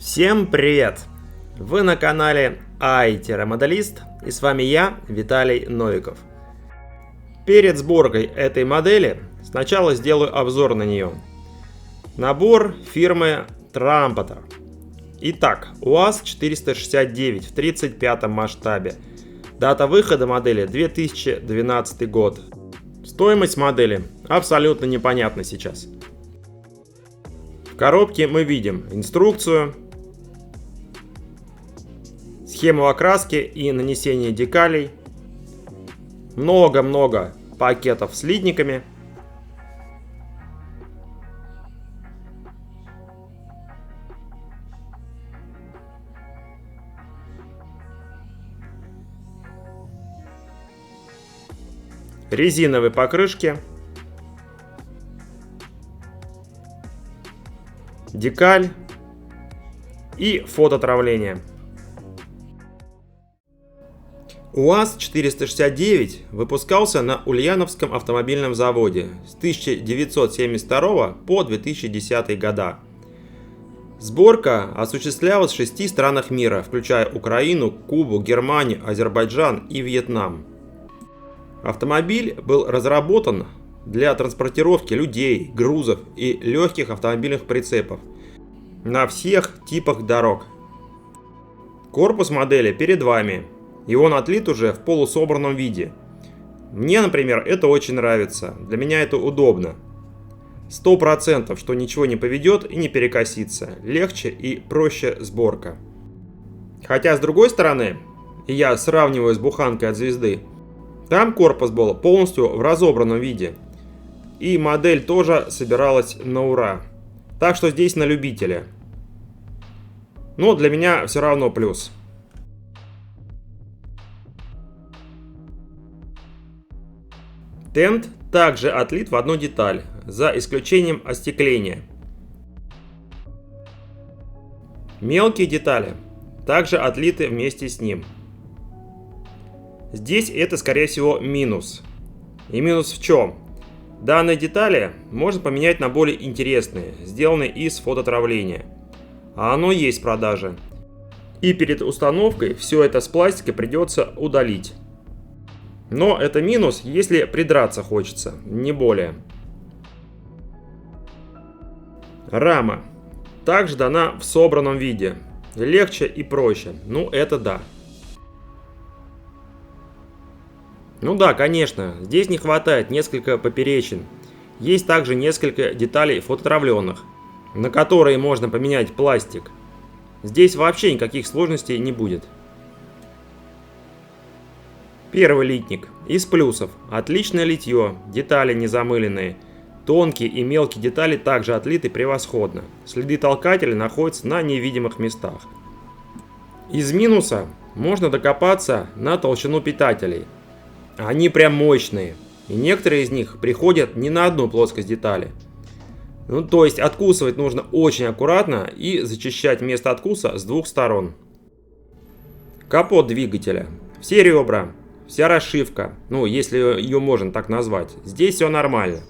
Всем привет! Вы на канале AI-моделист и с вами я, Виталий Новиков. Перед сборкой этой модели сначала сделаю обзор на нее. Набор фирмы Trampotor. Итак, УАЗ-469 в 35 масштабе. Дата выхода модели 2012 год. Стоимость модели абсолютно непонятна сейчас. В коробке мы видим инструкцию, схему окраски и нанесения декалей, много-много пакетов с литниками, резиновые покрышки, декаль и фототравление. УАЗ-469 выпускался на Ульяновском автомобильном заводе с 1972 по 2010 года. Сборка осуществлялась в 6 странах мира, включая Украину, Кубу, Германию, Азербайджан и Вьетнам. Автомобиль был разработан для транспортировки людей, грузов и легких автомобильных прицепов на всех типах дорог. Корпус модели перед вами. И он отлит уже в полусобранном виде. Мне, например, это очень нравится. Для меня это удобно. 100%, что ничего не поведет и не перекосится. Легче и проще сборка. Хотя, с другой стороны, и я сравниваю с буханкой от звезды, там корпус был полностью в разобранном виде. И модель тоже собиралась на ура. Так что здесь на любителя. Но для меня все равно плюс. Тент также отлит в одну деталь, за исключением остекления. Мелкие детали также отлиты вместе с ним. Здесь это, скорее всего, минус. И минус в чем? Данные детали можно поменять на более интересные, сделанные из фототравления. А оно есть в продаже. И перед установкой все это с пластика придется удалить. Но это минус, если придраться хочется, не более. Рама также дана в собранном виде. Легче и проще. Ну это да. Ну да, конечно, здесь не хватает несколько поперечин. Есть также несколько деталей фототравленных, на которые можно поменять пластик. Здесь вообще никаких сложностей не будет. Первый литник. Из плюсов. Отличное литье, детали не замыленные. Тонкие и мелкие детали также отлиты превосходно. Следы толкателя находятся на невидимых местах. Из минуса можно докопаться на толщину питателей. Они прям мощные. И некоторые из них приходят не на одну плоскость детали. Ну, то есть откусывать нужно очень аккуратно и зачищать место откуса с двух сторон. Капот двигателя. Все ребра. Вся расшивка, ну если ее можно так назвать, здесь все нормально.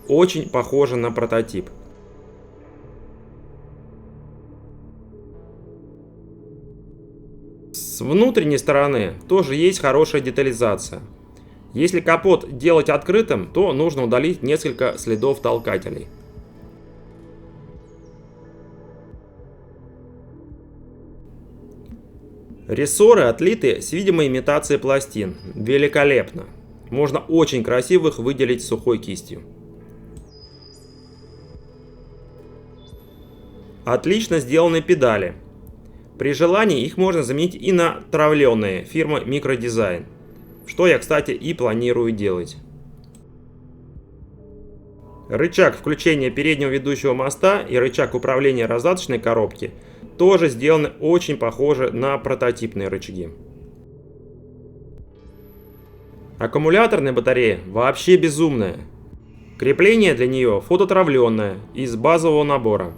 Очень похоже на прототип. С внутренней стороны тоже есть хорошая детализация. Если капот делать открытым, то нужно удалить несколько следов толкателей. Рессоры отлиты с видимой имитацией пластин. Великолепно. Можно очень красиво их выделить сухой кистью. Отлично сделаны педали. При желании их можно заменить и на травленные фирмы Microdizine. Что я, кстати, и планирую делать. Рычаг включения переднего ведущего моста и рычаг управления раздаточной коробки тоже сделаны очень похожи на прототипные рычаги. Аккумуляторная батарея вообще безумная. Крепление для нее фототравленное из базового набора.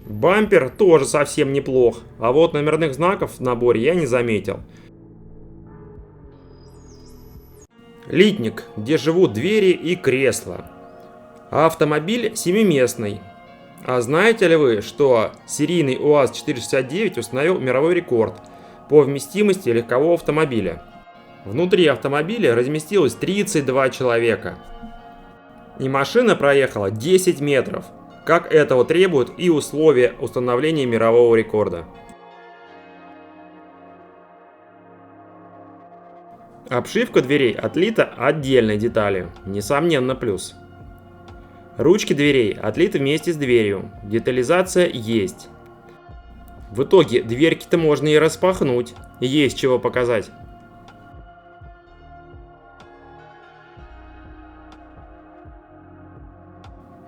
Бампер тоже совсем неплох, а вот номерных знаков в наборе я не заметил. Литник, где живут двери и кресла. А автомобиль семиместный. А знаете ли вы, что серийный УАЗ-469 установил мировой рекорд по вместимости легкового автомобиля? Внутри автомобиля разместилось 32 человека. И машина проехала 10 метров, как этого требуют и условия установления мирового рекорда. Обшивка дверей отлита отдельной деталью, несомненно плюс. Ручки дверей отлиты вместе с дверью, детализация есть. В итоге дверки-то можно и распахнуть, есть чего показать.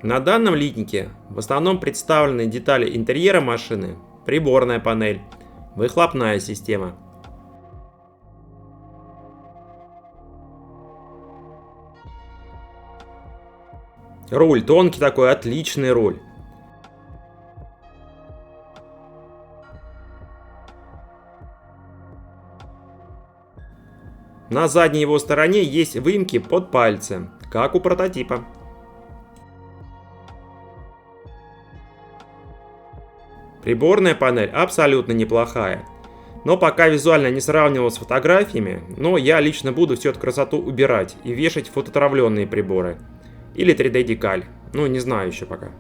На данном литнике в основном представлены детали интерьера машины, приборная панель, выхлопная система. Руль тонкий такой, отличный руль. На задней его стороне есть выемки под пальцы, как у прототипа. Приборная панель абсолютно неплохая, но пока визуально не сравнивал с фотографиями, но я лично буду всю эту красоту убирать и вешать фототравленные приборы. Или 3D декаль, ну не знаю еще пока.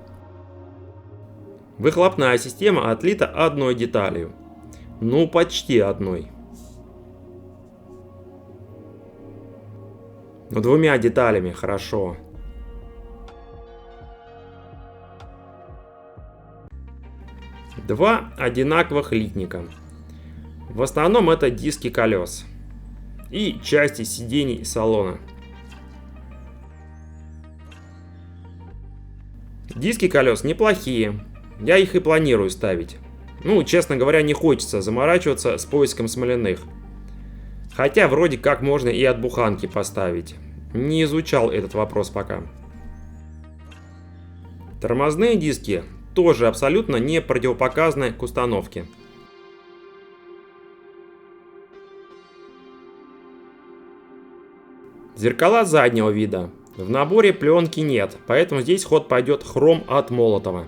Выхлопная система отлита одной деталью, ну почти одной. Но двумя деталями хорошо. Два одинаковых литника. В основном это диски колес и части сидений салона. Диски колес неплохие, я их и планирую ставить. Ну, честно говоря, не хочется заморачиваться с поиском смоляных. Хотя вроде как можно и от буханки поставить. Не изучал этот вопрос пока. Тормозные диски тоже абсолютно не противопоказаны к установке. Зеркала заднего вида. В наборе пленки нет, поэтому здесь ход пойдет хром от Молотова.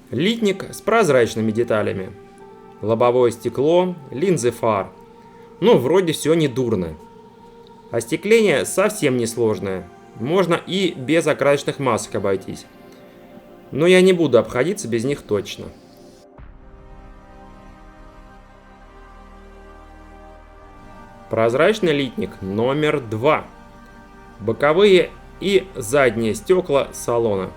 Литник с прозрачными деталями. Лобовое стекло, линзы фар. Ну, вроде все не дурно. Остекление совсем не сложное. Можно и без окрасочных масок обойтись. Но я не буду обходиться без них точно. Прозрачный литник номер 2. Боковые и задние стекла салона.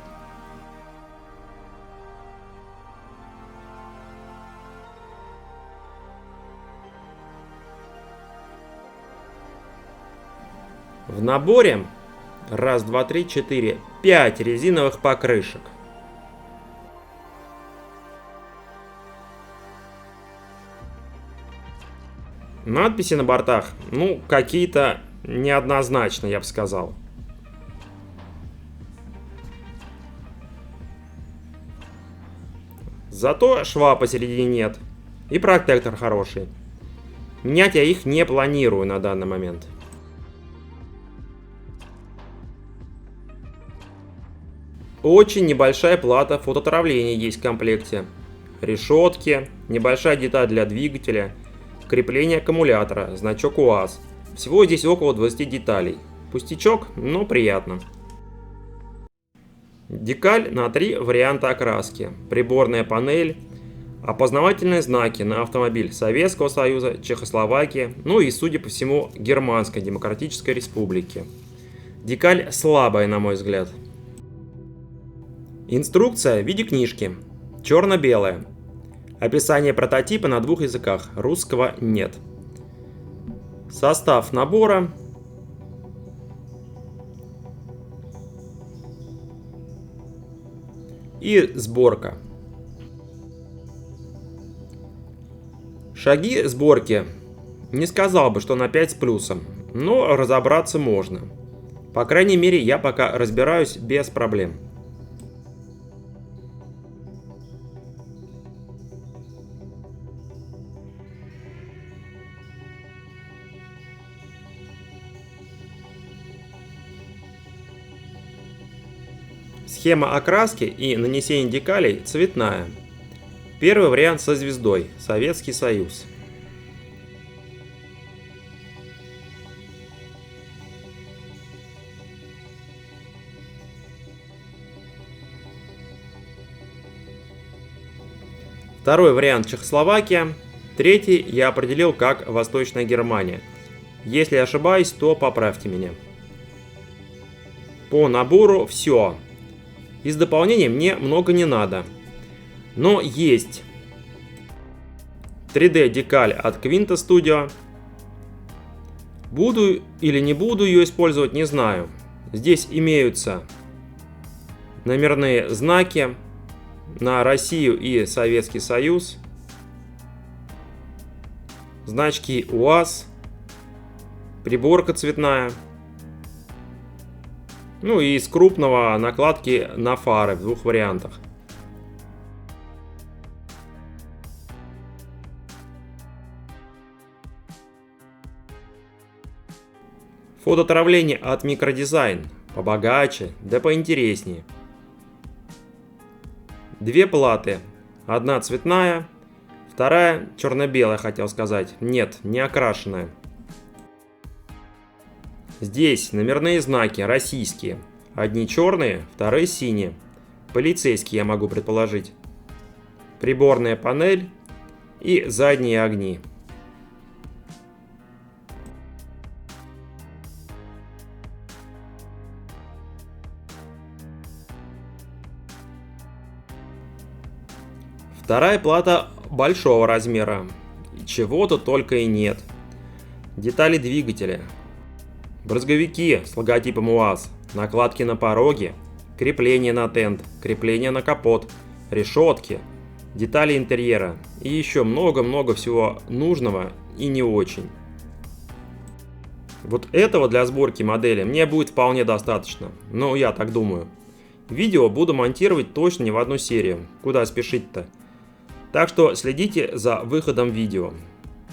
В наборе 1, 2, 3, 4, 5 резиновых покрышек. Надписи на бортах, ну, какие-то неоднозначно, я бы сказал. Зато шва посередине нет. И протектор хороший. Менять я их не планирую на данный момент. Очень небольшая плата фототравления есть в комплекте. Решетки, небольшая деталь для двигателя, крепление аккумулятора, значок УАЗ. Всего здесь около 20 деталей. Пустячок, но приятно. Декаль на 3 варианта окраски. Приборная панель, опознавательные знаки на автомобиль Советского Союза, Чехословакии, ну и, судя по всему, Германской Демократической Республики. Декаль слабая, на мой взгляд. Инструкция в виде книжки, черно-белая. Описание прототипа на 2 языках, русского нет. Состав набора. И сборка. Шаги сборки. Не сказал бы, что на 5 с плюсом, но разобраться можно. По крайней мере, я пока разбираюсь без проблем. Схема окраски и нанесения декалей цветная. Первый вариант со звездой – Советский Союз. Второй вариант – Чехословакия. Третий я определил как Восточная Германия. Если ошибаюсь, то поправьте меня. По набору все. Из дополнений мне много не надо. Но есть 3D декаль от Quinta Studio. Буду или не буду ее использовать, не знаю. Здесь имеются номерные знаки на Россию и Советский Союз, значки УАЗ, приборка цветная, ну и из крупного накладки на фары в двух вариантах. Фототравление от Микродизайн. Побогаче, да поинтереснее. Две платы. Одна цветная, вторая черно-белая, хотел сказать. Нет, не окрашенная. Здесь номерные знаки российские. Одни черные, вторые синие. Полицейские, я могу предположить. Приборная панель и задние огни. Вторая плата большого размера. Чего-то только и нет. Детали двигателя. Брызговики с логотипом УАЗ. Накладки на пороге. Крепление на тент. Крепление на капот. Решетки. Детали интерьера. И еще много-много всего нужного и не очень. Вот этого для сборки модели мне будет вполне достаточно. Но я так думаю. Видео буду монтировать точно не в одну серию. Куда спешить-то? Так что следите за выходом видео.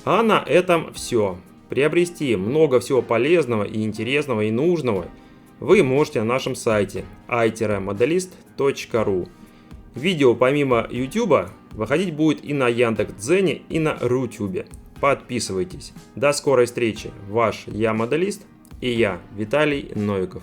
А на этом все. Приобрести много всего полезного и интересного и нужного вы можете на нашем сайте i-modelist.ru. Видео помимо YouTube выходить будет и на Яндекс.Дзене, и на Рутюбе. Подписывайтесь. До скорой встречи. Ваш Я Моделист и я, Виталий Новиков.